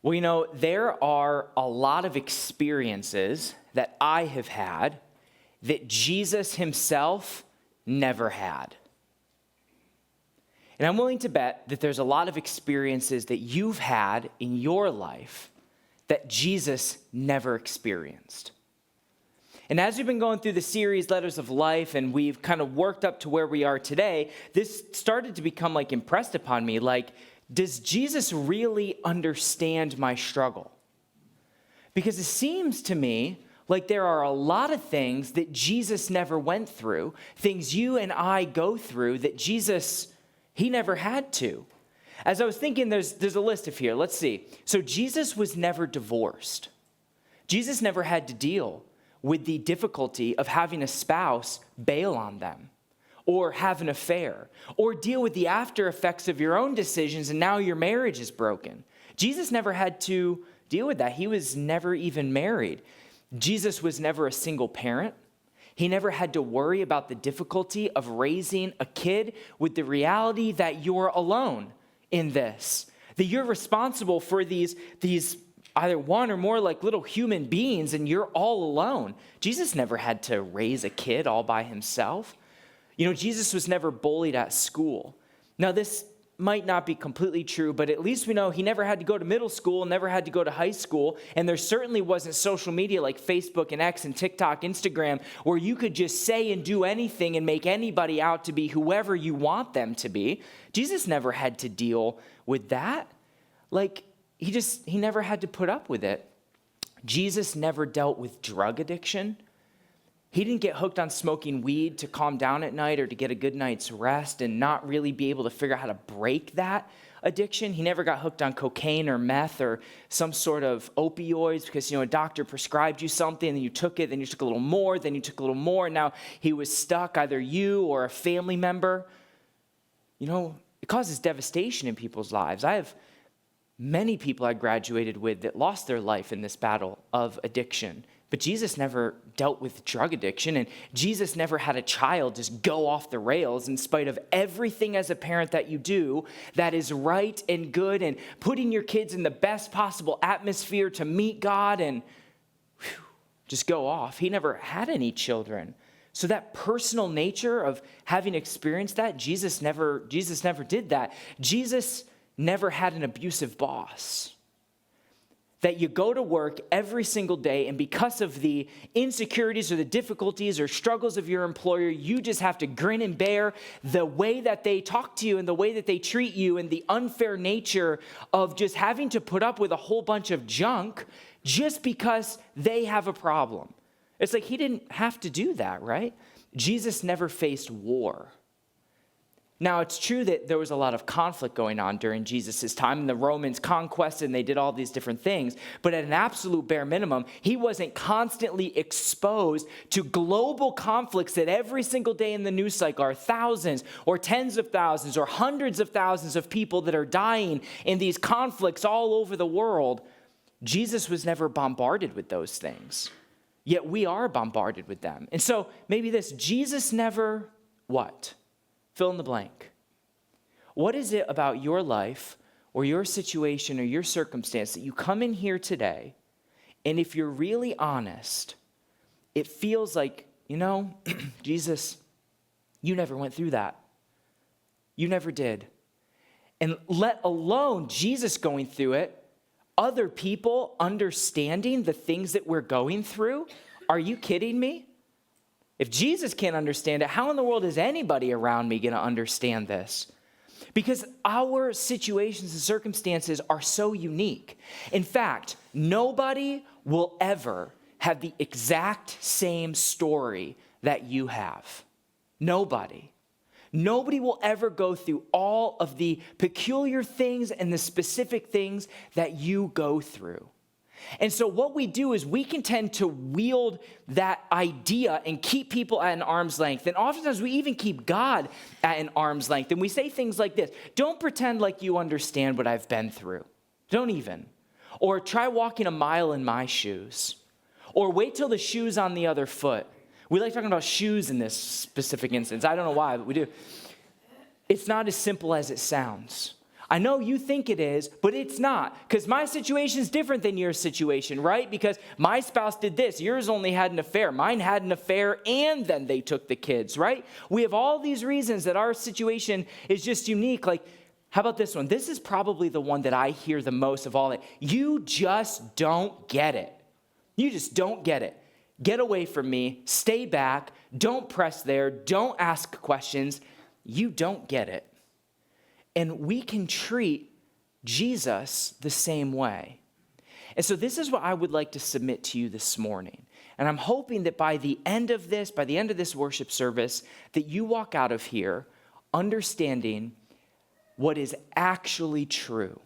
Well, there are a lot of experiences that I have had that Jesus himself never had. And I'm willing to bet that there's a lot of experiences that you've had in your life that Jesus never experienced. And as we've been going through the series, Letters of Life, and we've kind of worked up to where we are today, this started to become impressed upon me, does Jesus really understand my struggle? Because it seems to me like there are a lot of things that Jesus never went through, things you and I go through that Jesus, he never had to. As I was thinking, there's a list of here. Let's see. So Jesus was never divorced. Jesus never had to deal with the difficulty of having a spouse bail on them, or have an affair, or deal with the after effects of your own decisions and now your marriage is broken. Jesus never had to deal with that. He was never even married. Jesus was never a single parent. He never had to worry about the difficulty of raising a kid with the reality that you're alone in this, that you're responsible for these either one or more little human beings and you're all alone. Jesus never had to raise a kid all by himself. Jesus was never bullied at school. Now, this might not be completely true, but at least we know he never had to go to middle school, never had to go to high school, and there certainly wasn't social media like Facebook and X and TikTok, Instagram, where you could just say and do anything and make anybody out to be whoever you want them to be. Jesus never had to deal with that. He never had to put up with it. Jesus never dealt with drug addiction. He didn't get hooked on smoking weed to calm down at night or to get a good night's rest and not really be able to figure out how to break that addiction. He never got hooked on cocaine or meth or some sort of opioids because, a doctor prescribed you something and then you took it, then you took a little more, then you took a little more, and now he was stuck, either you or a family member. It causes devastation in people's lives. I have many people I graduated with that lost their life in this battle of addiction. But Jesus never dealt with drug addiction, and Jesus never had a child just go off the rails in spite of everything as a parent that you do that is right and good and putting your kids in the best possible atmosphere to meet God and just go off. He never had any children. So that personal nature of having experienced that, Jesus never did that. Jesus never had an abusive boss. That you go to work every single day, and because of the insecurities or the difficulties or struggles of your employer, you just have to grin and bear the way that they talk to you and the way that they treat you and the unfair nature of just having to put up with a whole bunch of junk just because they have a problem. It's like he didn't have to do that, right? Jesus never faced war. Now, it's true that there was a lot of conflict going on during Jesus' time, and the Romans conquested, and they did all these different things. But at an absolute bare minimum, he wasn't constantly exposed to global conflicts that every single day in the news cycle are thousands or tens of thousands or hundreds of thousands of people that are dying in these conflicts all over the world. Jesus was never bombarded with those things, yet we are bombarded with them. And so maybe Jesus never what? Fill in the blank. What is it about your life or your situation or your circumstance that you come in here today, and if you're really honest, it feels like, Jesus, you never went through that. You never did. And let alone Jesus going through it, other people understanding the things that we're going through. Are you kidding me? If Jesus can't understand it, how in the world is anybody around me going to understand this? Because our situations and circumstances are so unique. In fact, nobody will ever have the exact same story that you have. Nobody. Nobody will ever go through all of the peculiar things and the specific things that you go through. And so what we do is we can tend to wield that idea and keep people at an arm's length. And oftentimes we even keep God at an arm's length. And we say things like this: don't pretend like you understand what I've been through. Don't even. Or try walking a mile in my shoes. Or wait till the shoe's on the other foot. We like talking about shoes in this specific instance. I don't know why, but we do. It's not as simple as it sounds. I know you think it is, but it's not, because my situation is different than your situation, right? Because my spouse did this. Yours only had an affair. Mine had an affair, and then they took the kids, right? We have all these reasons that our situation is just unique. Like, how about this one? This is probably the one that I hear the most of all. That you just don't get it. You just don't get it. Get away from me. Stay back. Don't press there. Don't ask questions. You don't get it. And we can treat Jesus the same way. And so this is what I would like to submit to you this morning. And I'm hoping that by the end of this worship service, that you walk out of here understanding what is actually true,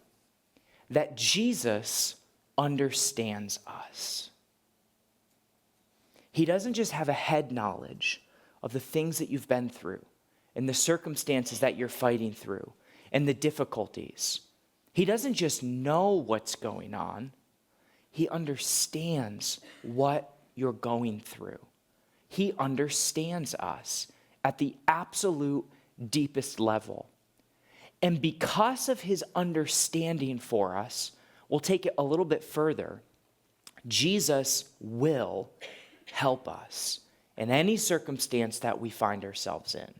that Jesus understands us. He doesn't just have a head knowledge of the things that you've been through and the circumstances that you're fighting through and the difficulties. He doesn't just know what's going on. He understands what you're going through. He understands us at the absolute deepest level. And because of his understanding for us, we'll take it a little bit further. Jesus will help us in any circumstance that we find ourselves in.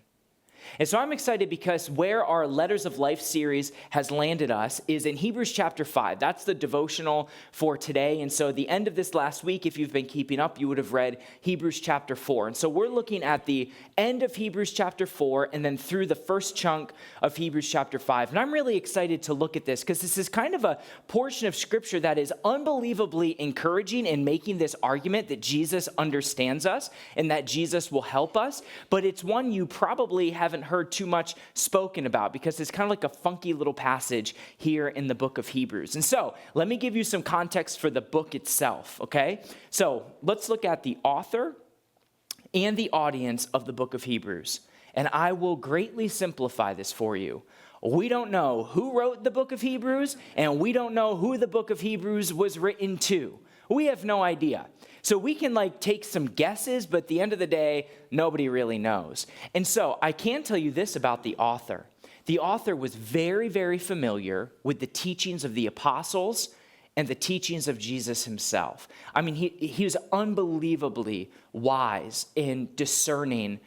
And so I'm excited because where our Letters of Life series has landed us is in Hebrews chapter 5. That's the devotional for today. And so at the end of this last week, if you've been keeping up, you would have read Hebrews chapter 4. And so we're looking at the end of Hebrews chapter 4 and then through the first chunk of Hebrews chapter 5. And I'm really excited to look at this because this is kind of a portion of scripture that is unbelievably encouraging in making this argument that Jesus understands us and that Jesus will help us. But it's one you probably haven't heard too much spoken about because it's kind of like a funky little passage here in the book of Hebrews. And so let me give you some context for the book itself, okay? So let's look at the author and the audience of the book of Hebrews. And I will greatly simplify this for you. We don't know who wrote the book of Hebrews, and we don't know who the book of Hebrews was written to. We have no idea. So we can take some guesses, but at the end of the day, nobody really knows. And so I can tell you this about the author. The author was very, very familiar with the teachings of the apostles and the teachings of Jesus himself. I mean, he was unbelievably wise in discerning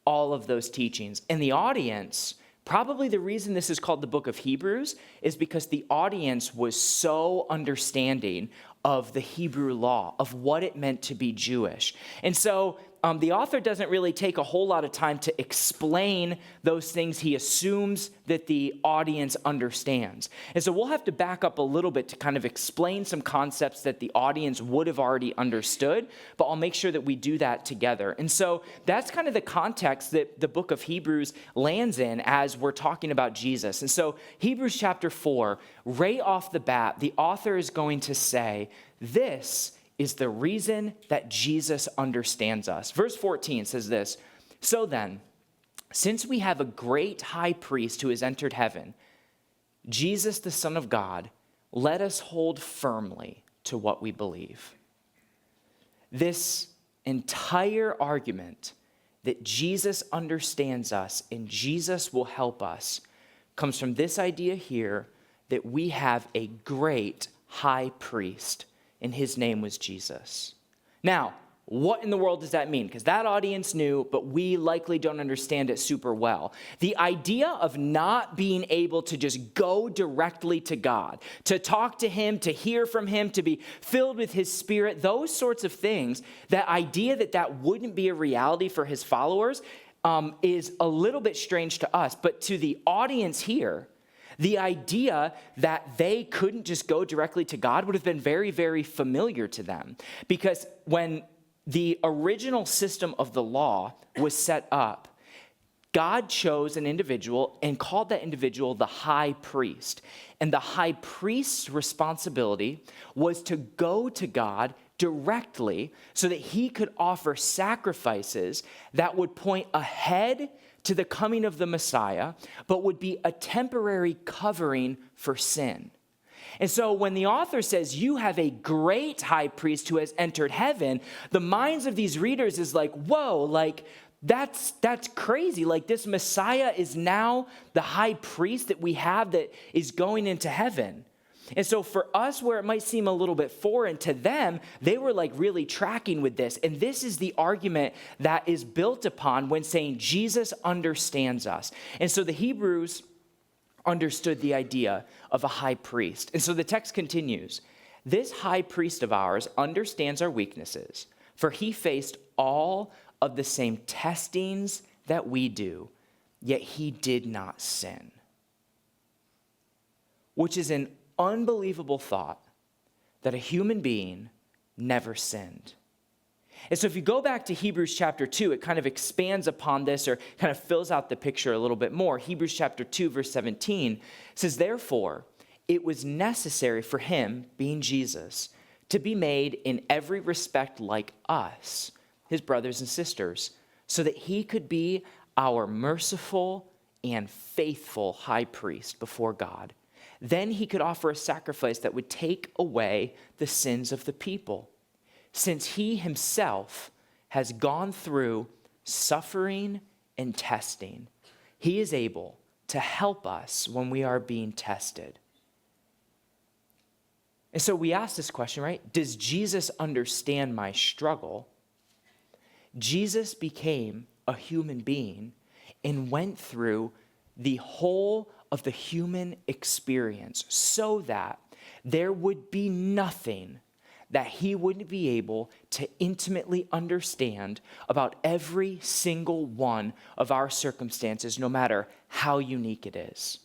all of those teachings. And the audience, probably the reason this is called the book of Hebrews is because the audience was so understanding of the Hebrew law, of what it meant to be Jewish. And so the author doesn't really take a whole lot of time to explain those things he assumes that the audience understands. And so we'll have to back up a little bit to kind of explain some concepts that the audience would have already understood, but I'll make sure that we do that together. And so that's kind of the context that the book of Hebrews lands in as we're talking about Jesus. And so Hebrews chapter 4, right off the bat, the author is going to say, this is the reason that Jesus understands us. Verse 14 says this, so then, since we have a great high priest who has entered heaven, Jesus, the Son of God, let us hold firmly to what we believe. This entire argument that Jesus understands us and Jesus will help us comes from this idea here that we have a great high priest, and his name was Jesus. Now, what in the world does that mean? Because that audience knew, but we likely don't understand it super well. The idea of not being able to just go directly to God, to talk to him, to hear from him, to be filled with his spirit, those sorts of things, that idea that wouldn't be a reality for his followers is a little bit strange to us. But to the audience here, the idea that they couldn't just go directly to God would have been very, very familiar to them. Because when the original system of the law was set up, God chose an individual and called that individual the high priest. And the high priest's responsibility was to go to God directly so that he could offer sacrifices that would point ahead to the coming of the Messiah, but would be a temporary covering for sin. And so when the author says, you have a great high priest who has entered heaven, the minds of these readers is like, whoa, that's crazy. Like, this Messiah is now the high priest that we have that is going into heaven. And so for us, where it might seem a little bit foreign, to them, they were like really tracking with this. And this is the argument that is built upon when saying Jesus understands us. And so the Hebrews understood the idea of a high priest. And so the text continues, this high priest of ours understands our weaknesses, for he faced all of the same testings that we do, yet he did not sin. Which is an unbelievable thought, that a human being never sinned. And so if you go back to Hebrews chapter 2, it kind of expands upon this, or kind of fills out the picture a little bit more. Hebrews chapter 2, verse 17 says, therefore, it was necessary for him, being Jesus, to be made in every respect like us, his brothers and sisters, so that he could be our merciful and faithful high priest before God. Then he could offer a sacrifice that would take away the sins of the people, since he himself has gone through suffering and testing. He is able to help us when we are being tested. And so we ask this question, right? Does Jesus understand my struggle? Jesus became a human being and went through the whole of the human experience so that there would be nothing that he wouldn't be able to intimately understand about every single one of our circumstances, no matter how unique it is.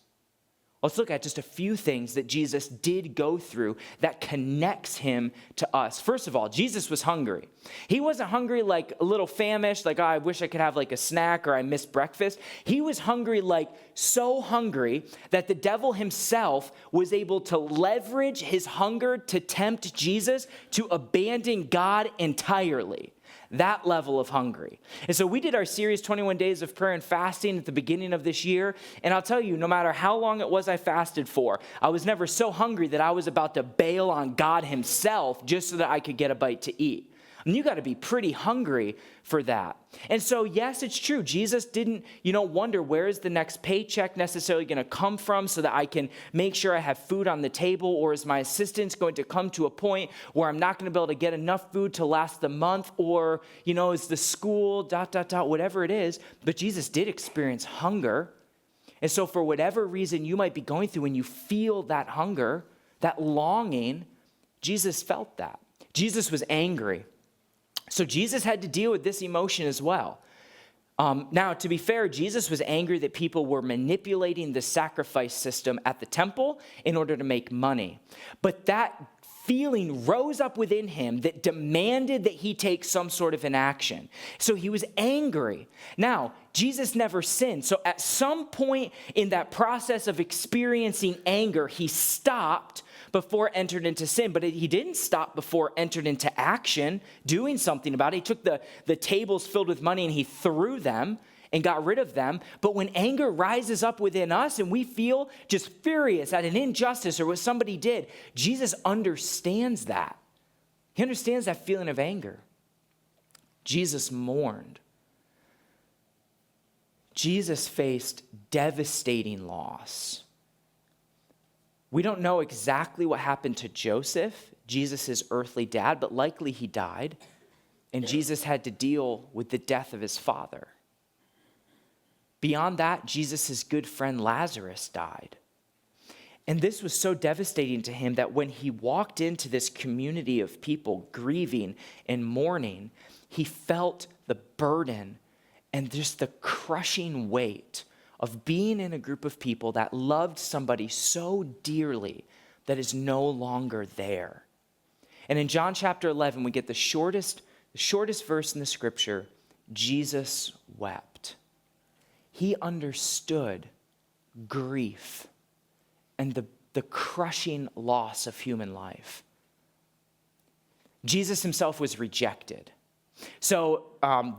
Let's look at just a few things that Jesus did go through that connects him to us. First of all, Jesus was hungry. He wasn't hungry like a little famished, like, oh, I wish I could have like a snack, or I missed breakfast. He was hungry, like so hungry that the devil himself was able to leverage his hunger to tempt Jesus to abandon God entirely. That level of hungry. And so we did our series, 21 Days of Prayer and Fasting, at the beginning of this year. And I'll tell you, no matter how long it was I fasted for, I was never so hungry that I was about to bail on God himself just so that I could get a bite to eat. And you got to be pretty hungry for that. And so, yes, it's true. Jesus didn't, wonder where is the next paycheck necessarily going to come from so that I can make sure I have food on the table, or is my assistance going to come to a point where I'm not going to be able to get enough food to last the month, or, is the school, whatever it is. But Jesus did experience hunger. And so for whatever reason you might be going through, when you feel that hunger, that longing, Jesus felt that. Jesus was angry. So Jesus had to deal with this emotion as well. Now, to be fair, Jesus was angry that people were manipulating the sacrifice system at the temple in order to make money. But that feeling rose up within him that demanded that he take some sort of an action. So he was angry. Now, Jesus never sinned. So at some point in that process of experiencing anger, he stopped before entered into sin. But he didn't stop before entered into action, doing something about it. He took the tables filled with money and he threw them and got rid of them. But when anger rises up within us and we feel just furious at an injustice or what somebody did, Jesus understands that. He understands that feeling of anger. Jesus mourned. Jesus faced devastating loss. We don't know exactly what happened to Joseph, Jesus' earthly dad, but likely he died, and Jesus had to deal with the death of his father. Beyond that, Jesus' good friend Lazarus died. And this was so devastating to him that when he walked into this community of people grieving and mourning, he felt the burden and just the crushing weight of being in a group of people that loved somebody so dearly that is no longer there. And in John chapter 11, we get the shortest verse in the scripture. Jesus wept. He understood grief and the crushing loss of human life. Jesus himself was rejected. So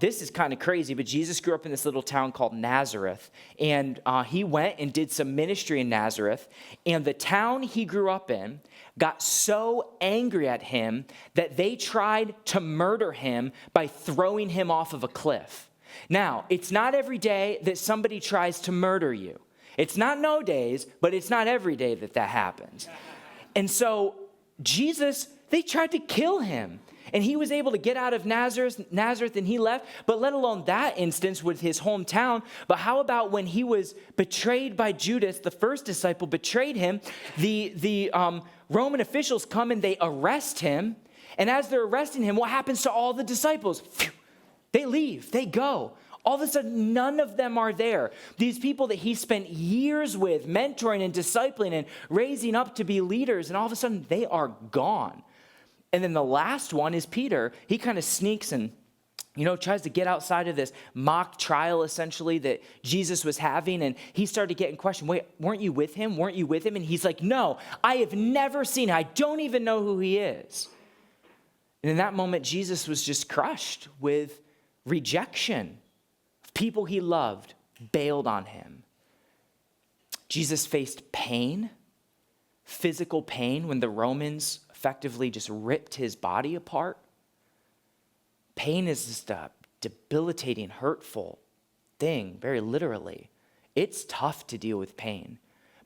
this is kind of crazy, but Jesus grew up in this little town called Nazareth, and he went and did some ministry in Nazareth, and the town he grew up in got so angry at him that they tried to murder him by throwing him off of a cliff. Now, it's not every day that somebody tries to murder you. It's not no days, but it's not every day that that happens. And so Jesus, they tried to kill him. And he was able to get out of Nazareth and he left. But let alone that instance with his hometown. But how about when he was betrayed by Judas, the first disciple betrayed him. The Roman officials come and they arrest him. And as they're arresting him, what happens to all the disciples? Phew, they leave, they go. All of a sudden, none of them are there. These people that he spent years with, mentoring and discipling and raising up to be leaders, and all of a sudden, they are gone. And then the last one is Peter. He kind of sneaks and, tries to get outside of this mock trial, essentially, that Jesus was having. And he started getting questioned. Wait, weren't you with him? Weren't you with him? And he's like, no, I have never seen him. I don't even know who he is. And in that moment, Jesus was just crushed with rejection. People he loved bailed on him. Jesus faced pain, physical pain, when the Romans effectively just ripped his body apart. Pain is just a debilitating, hurtful thing, very literally. It's tough to deal with pain.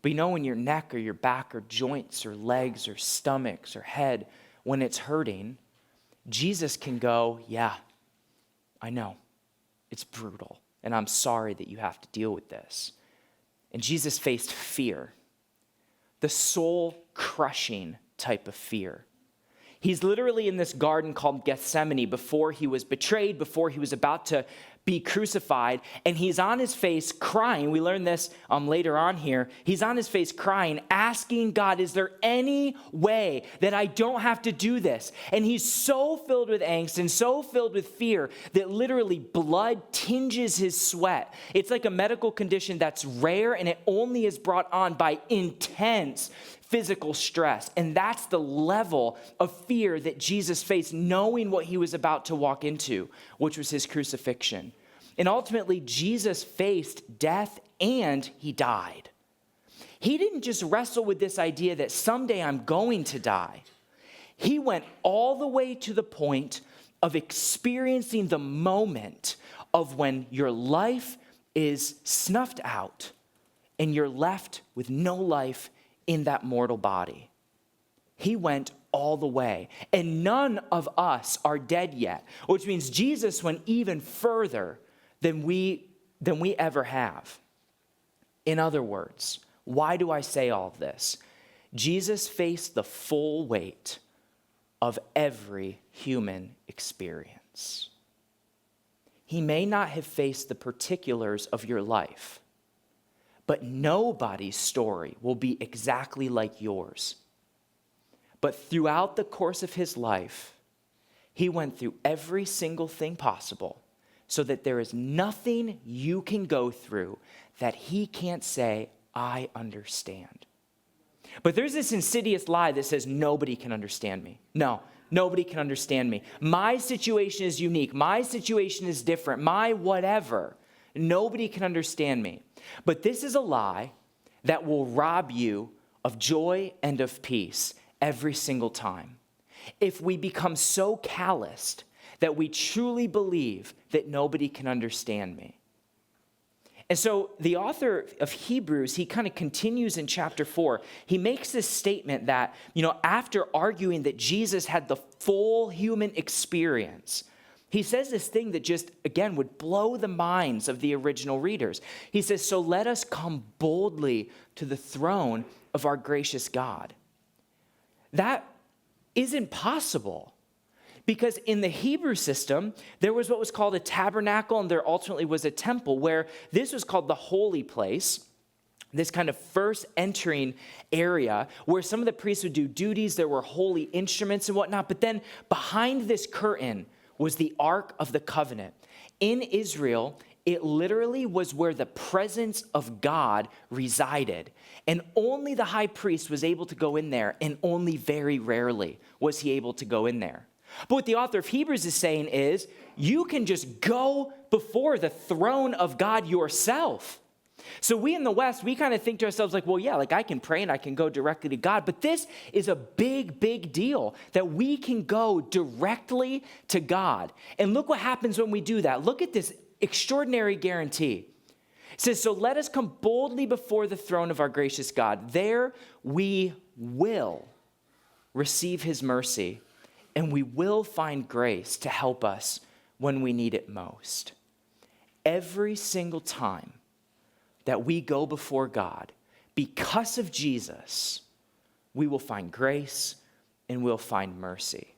But when your neck or your back or joints or legs or stomachs or head, when it's hurting, Jesus can go, yeah, I know. It's brutal, and I'm sorry that you have to deal with this. And Jesus faced fear, the soul-crushing type of fear. He's literally in this garden called Gethsemane before he was betrayed, before he was about to be crucified, and he's on his face crying. We learn this later on here. He's on his face crying, asking God, is there any way that I don't have to do this? And he's so filled with angst and so filled with fear that literally blood tinges his sweat. It's like a medical condition that's rare, and it only is brought on by intense physical stress. And that's the level of fear that Jesus faced, knowing what he was about to walk into, which was his crucifixion. And ultimately, Jesus faced death and he died. He didn't just wrestle with this idea that someday I'm going to die. He went all the way to the point of experiencing the moment of when your life is snuffed out and you're left with no life in that mortal body. He went all the way. And none of us are dead yet, which means Jesus went even further than we ever have. In other words, why do I say all of this? Jesus faced the full weight of every human experience. He may not have faced the particulars of your life, but nobody's story will be exactly like yours. But throughout the course of his life, he went through every single thing possible so that there is nothing you can go through that he can't say, I understand. But there's this insidious lie that says nobody can understand me. No, nobody can understand me. My situation is unique. My situation is different. My whatever. Nobody can understand me. But this is a lie that will rob you of joy and of peace every single time. If we become so calloused that we truly believe that nobody can understand me. And so the author of Hebrews, he kind of continues in chapter 4. He makes this statement that, after arguing that Jesus had the full human experience, he says this thing that just, again, would blow the minds of the original readers. He says, so let us come boldly to the throne of our gracious God. That isn't possible because in the Hebrew system, there was what was called a tabernacle and there ultimately was a temple where this was called the holy place. This kind of first entering area where some of the priests would do duties. There were holy instruments and whatnot. But then behind this curtain was the Ark of the Covenant. In Israel, it literally was where the presence of God resided. And only the high priest was able to go in there, and only very rarely was he able to go in there. But what the author of Hebrews is saying is, you can just go before the throne of God yourself. So we in the West, we kind of think to ourselves like, well, yeah, like I can pray and I can go directly to God. But this is a big, big deal that we can go directly to God. And look what happens when we do that. Look at this extraordinary guarantee. It says, so let us come boldly before the throne of our gracious God. There we will receive his mercy, and we will find grace to help us when we need it most. Every single time that we go before God, because of Jesus, we will find grace and we'll find mercy.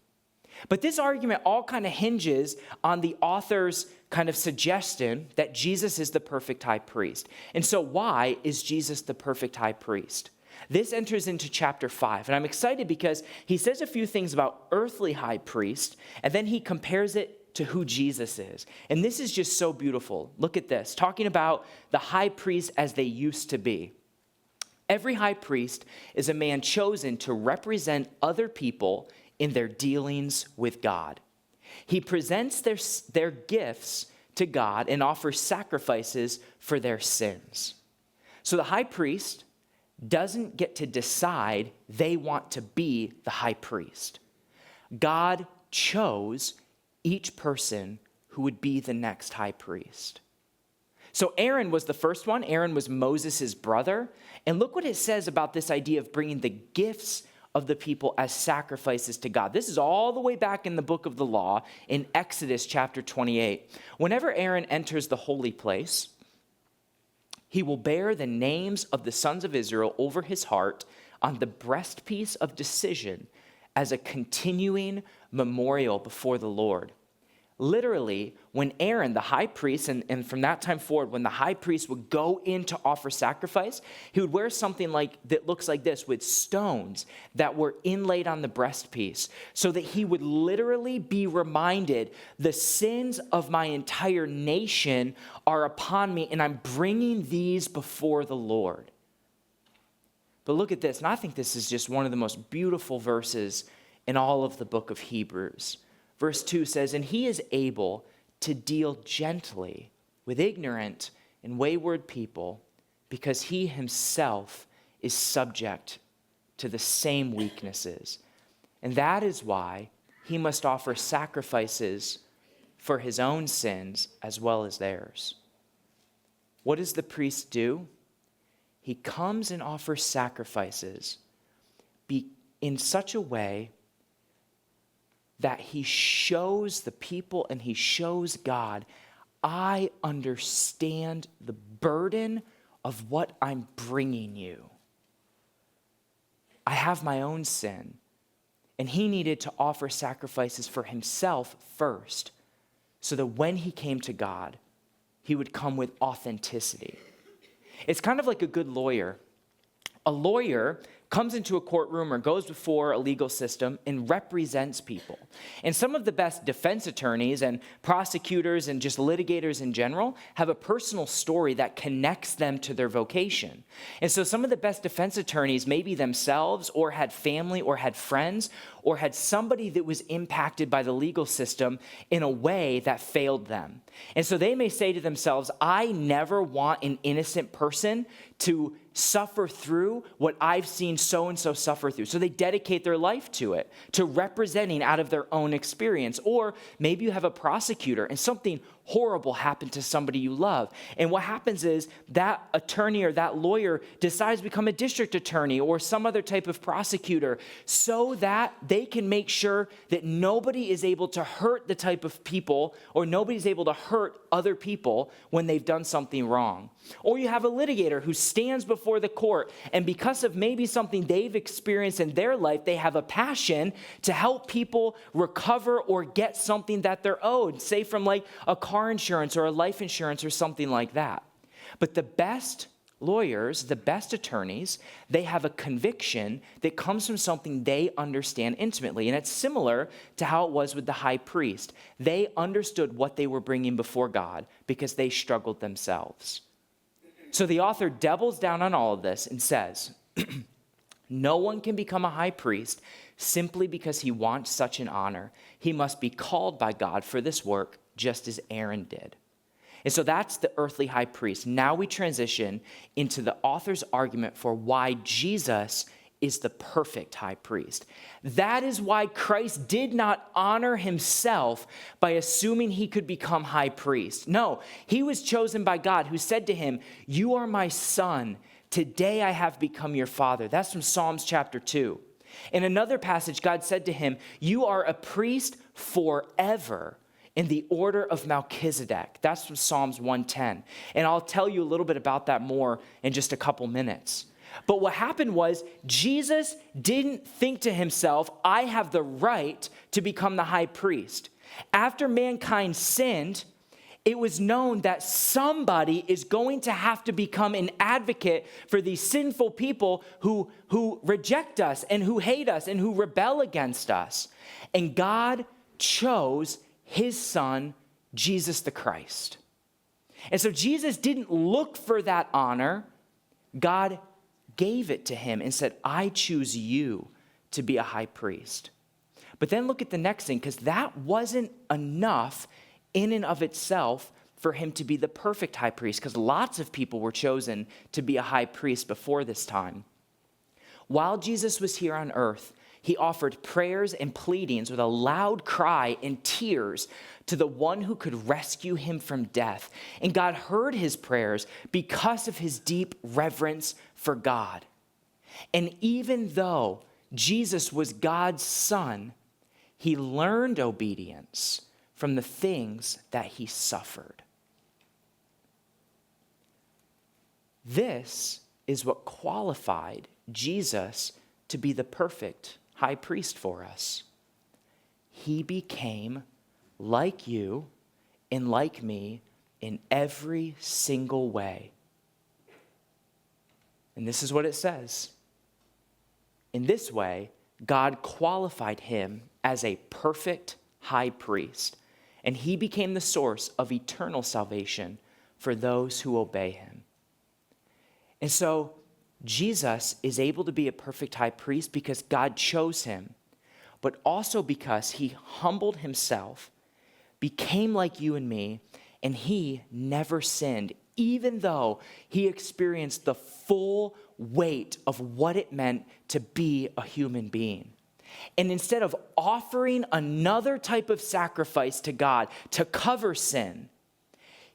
But this argument all kind of hinges on the author's kind of suggestion that Jesus is the perfect high priest. And so why is Jesus the perfect high priest? This enters into chapter 5, and I'm excited because he says a few things about earthly high priest, and then he compares it to who Jesus is. And this is just so beautiful. Look at this, talking about the high priest as they used to be. Every high priest is a man chosen to represent other people in their dealings with God. He presents their gifts to God and offers sacrifices for their sins. So the high priest doesn't get to decide they want to be the high priest. God chose each person who would be the next high priest. So Aaron was the first one. Aaron was Moses' brother. And look what it says about this idea of bringing the gifts of the people as sacrifices to God. This is all the way back in the book of the law in Exodus chapter 28. Whenever Aaron enters the holy place, he will bear the names of the sons of Israel over his heart on the breastpiece of decision as a continuing memorial before the Lord. Literally, when Aaron, the high priest, and from that time forward, when the high priest would go in to offer sacrifice, he would wear something that looks like this with stones that were inlaid on the breastpiece so that he would literally be reminded, the sins of my entire nation are upon me, and I'm bringing these before the Lord. But look at this, and I think this is just one of the most beautiful verses in all of the book of Hebrews. Verse 2 says, and he is able to deal gently with ignorant and wayward people because he himself is subject to the same weaknesses. And that is why he must offer sacrifices for his own sins as well as theirs. What does the priest do? He comes and offers sacrifices in such a way that he shows the people and he shows God, I understand the burden of what I'm bringing you. I have my own sin. And he needed to offer sacrifices for himself first, so that when he came to God, he would come with authenticity. It's kind of like a good lawyer. A lawyer comes into a courtroom or goes before a legal system and represents people. And some of the best defense attorneys and prosecutors and just litigators in general have a personal story that connects them to their vocation. And so some of the best defense attorneys maybe themselves or had family or had friends or had somebody that was impacted by the legal system in a way that failed them. And so they may say to themselves, I never want an innocent person to suffer through what I've seen so-and-so suffer through. So they dedicate their life to it, to representing out of their own experience. Or maybe you have a prosecutor and something horrible happened to somebody you love. And what happens is that attorney or that lawyer decides to become a district attorney or some other type of prosecutor so that they can make sure that nobody is able to hurt the type of people or nobody's able to hurt other people when they've done something wrong. Or you have a litigator who stands before the court, and because of maybe something they've experienced in their life, they have a passion to help people recover or get something that they're owed, say from like a car insurance or a life insurance or something like that. But the best lawyers, the best attorneys, they have a conviction that comes from something they understand intimately. And it's similar to how it was with the high priest. They understood what they were bringing before God because they struggled themselves. So the author doubles down on all of this and says, no one can become a high priest simply because he wants such an honor. He must be called by God for this work, just as Aaron did. And so that's the earthly high priest. Now we transition into the author's argument for why Jesus is the perfect high priest. That is why Christ did not honor himself by assuming he could become high priest. No, he was chosen by God, who said to him, "You are my son. Today I have become your father." That's from Psalms chapter 2. In another passage, God said to him, "You are a priest forever in the order of Melchizedek." That's from Psalms 110. And I'll tell you a little bit about that more in just a couple minutes. But what happened was Jesus didn't think to himself, "I have the right to become the high priest." After mankind sinned, it was known that somebody is going to have to become an advocate for these sinful people who reject us and who hate us and who rebel against us. And God chose his son, Jesus the Christ. And so Jesus didn't look for that honor. God gave it to him and said, "I choose you to be a high priest." But then look at the next thing, because that wasn't enough in and of itself for him to be the perfect high priest, because lots of people were chosen to be a high priest before this time. While Jesus was here on earth, he offered prayers and pleadings with a loud cry and tears to the one who could rescue him from death. And God heard his prayers because of his deep reverence for God. And even though Jesus was God's son, he learned obedience from the things that he suffered. This is what qualified Jesus to be the perfect high priest for us. He became like you and like me in every single way. And this is what it says. In this way, God qualified him as a perfect high priest, and he became the source of eternal salvation for those who obey him. And so Jesus is able to be a perfect high priest because God chose him, but also because he humbled himself, became like you and me, and he never sinned, even though he experienced the full weight of what it meant to be a human being. And instead of offering another type of sacrifice to God to cover sin,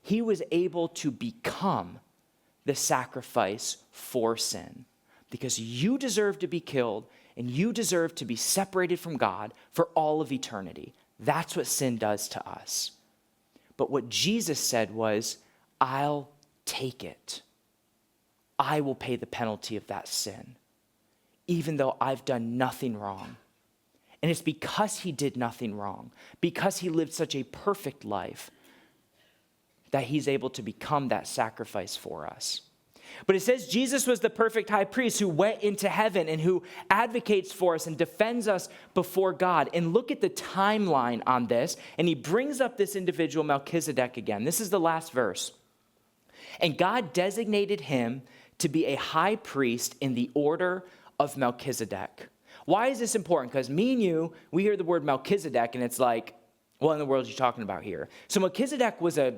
he was able to become the sacrifice for sin, because you deserve to be killed and you deserve to be separated from God for all of eternity. That's what sin does to us. But what Jesus said was, "I'll take it. I will pay the penalty of that sin, even though I've done nothing wrong." And it's because he did nothing wrong, because he lived such a perfect life, that he's able to become that sacrifice for us. But it says Jesus was the perfect high priest who went into heaven and who advocates for us and defends us before God. And look at the timeline on this. And he brings up this individual, Melchizedek, again. This is the last verse. "And God designated him to be a high priest in the order of Melchizedek." Why is this important? Because me and you, we hear the word Melchizedek and it's like, what in the world are you talking about here? So Melchizedek was a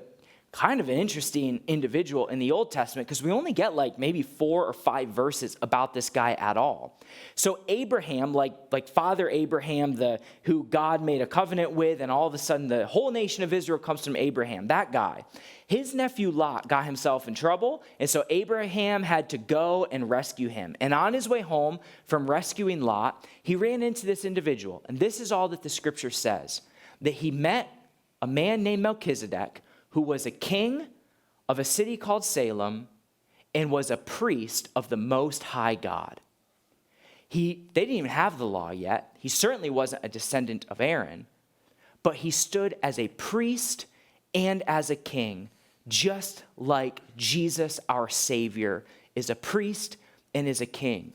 kind of an interesting individual in the Old Testament, because we only get like maybe 4 or 5 verses about this guy at all. So Abraham, like Father Abraham, who God made a covenant with, and all of a sudden the whole nation of Israel comes from Abraham, that guy. His nephew Lot got himself in trouble, and so Abraham had to go and rescue him. And on his way home from rescuing Lot, he ran into this individual. And this is all that the scripture says, that he met a man named Melchizedek, who was a king of a city called Salem and was a priest of the Most High God. They didn't even have the law yet. He certainly wasn't a descendant of Aaron, but he stood as a priest and as a king, just like Jesus, our Savior, is a priest and is a king.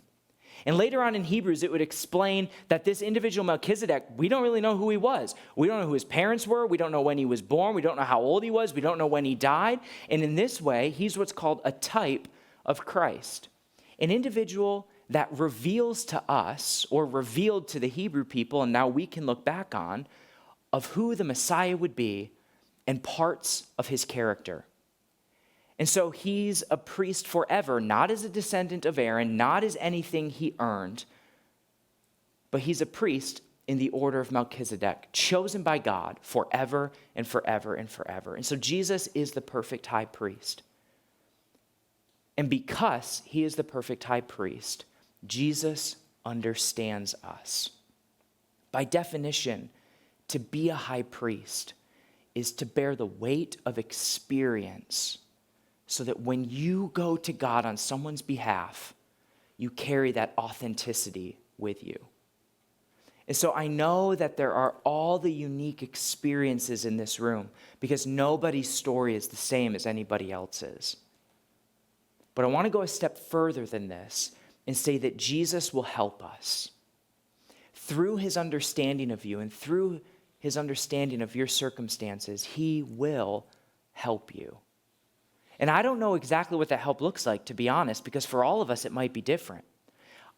And later on in Hebrews, it would explain that this individual Melchizedek, we don't really know who he was. We don't know who his parents were. We don't know when he was born. We don't know how old he was. We don't know when he died. And in this way, he's what's called a type of Christ, an individual that reveals to us, or revealed to the Hebrew people, and now we can look back on, of who the Messiah would be and parts of his character. And so he's a priest forever, not as a descendant of Aaron, not as anything he earned, but he's a priest in the order of Melchizedek, chosen by God forever and forever and forever. And so Jesus is the perfect high priest. And because he is the perfect high priest, Jesus understands us. By definition, to be a high priest is to bear the weight of experience so that when you go to God on someone's behalf, you carry that authenticity with you. And so I know that there are all the unique experiences in this room because nobody's story is the same as anybody else's. But I want to go a step further than this and say that Jesus will help us. Through his understanding of you and through his understanding of your circumstances, he will help you. And I don't know exactly what that help looks like, to be honest, because for all of us, it might be different.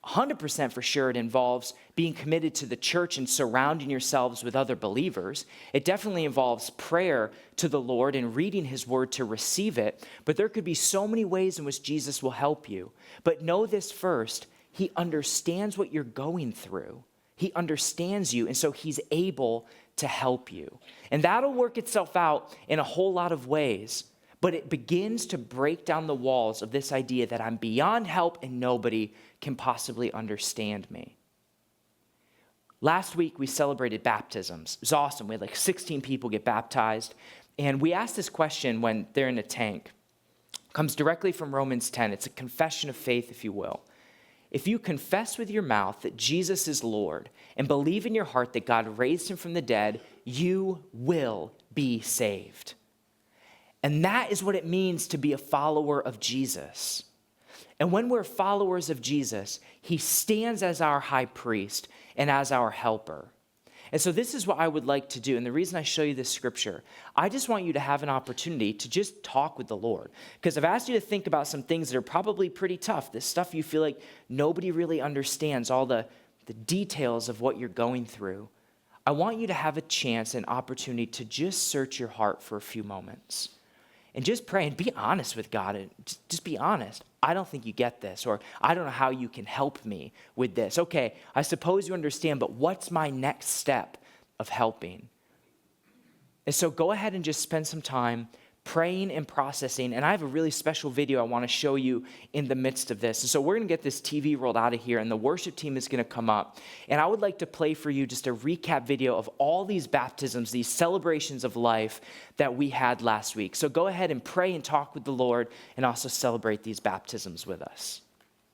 100% for sure, it involves being committed to the church and surrounding yourselves with other believers. It definitely involves prayer to the Lord and reading his word to receive it. But there could be so many ways in which Jesus will help you. But know this first, he understands what you're going through. He understands you, and so he's able to help you. And that'll work itself out in a whole lot of ways. But it begins to break down the walls of this idea that I'm beyond help and nobody can possibly understand me. Last week, we celebrated baptisms. It was awesome. We had like 16 people get baptized. And we asked this question when they're in a tank. It comes directly from Romans 10. It's a confession of faith, if you will. If you confess with your mouth that Jesus is Lord and believe in your heart that God raised him from the dead, you will be saved. And that is what it means to be a follower of Jesus. And when we're followers of Jesus, he stands as our high priest and as our helper. And so this is what I would like to do. And the reason I show you this scripture, I just want you to have an opportunity to just talk with the Lord. Because I've asked you to think about some things that are probably pretty tough. This stuff you feel like nobody really understands, all the details of what you're going through. I want you to have a chance and opportunity to just search your heart for a few moments. And just pray and be honest with God. And just be honest. I don't think you get this, or I don't know how you can help me with this. Okay, I suppose you understand, but what's my next step of helping? And so go ahead and just spend some time praying and processing. And I have a really special video I want to show you in the midst of this. And so we're going to get this TV rolled out of here, and the worship team is going to come up. And I would like to play for you just a recap video of all these baptisms, these celebrations of life that we had last week. So go ahead and pray and talk with the Lord and also celebrate these baptisms with us.